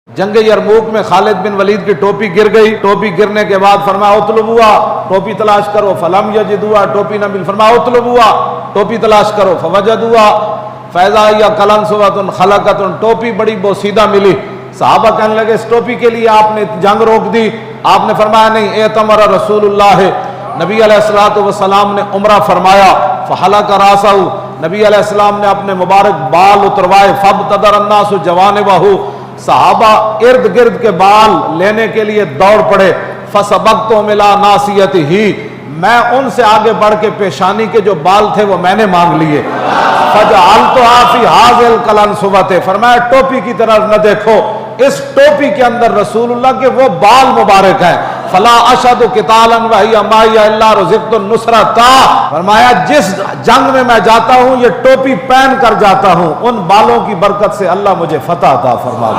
जंग यरमूक में खालिद बिन वलीद की टोपी गिर गई। टोपी गिरने के बाद फरमाया उतलबुआ, टोपी तलाश करो। फलम यजिदुआ, टोपी न मिल। फरमाया उतलबुआ, टोपी तलाश करो। फवजदुआ फैजा या कलन सुवतुन खलकतुन, टोपी बड़ी बोसीदा मिली। सहाबा कहने लगे इस टोपी के लिए आपने जंग रोक दी। आपने फरमाया नहीं, एतमर रसूलुल्लाह, नबी अलैहिस्सलातु वस्सलाम ने उम्रा फरमाया। फहलक रासहु, नबी अलैहिस्सलाम ने अपने मुबारक बाल उतरवाए। फबतदर अन्नासु जवानिबहु, सहाबा इर्द गिर्द के बाल लेने के लिए दौड़ पड़े। फसबक्तु मिला नासियतिही, मैं उनसे आगे बढ़ के पेशानी के जो बाल थे वो मैंने मांग लिए। फजअलतुहा फी हाज़िल कलनसुवते, फरमाया टोपी की तरफ न देखो, इस टोपी के अंदर रसूलुल्लाह के वो बाल मुबारक हैं। फला अशदु कितालन वहिया माया इल्ला रुज़िक़तु नुसरता, फरमाया जिस जंग में मैं जाता हूं ये टोपी पहन कर जाता हूं, उन बालों की बरकत से अल्लाह मुझे फतह अता फरमा।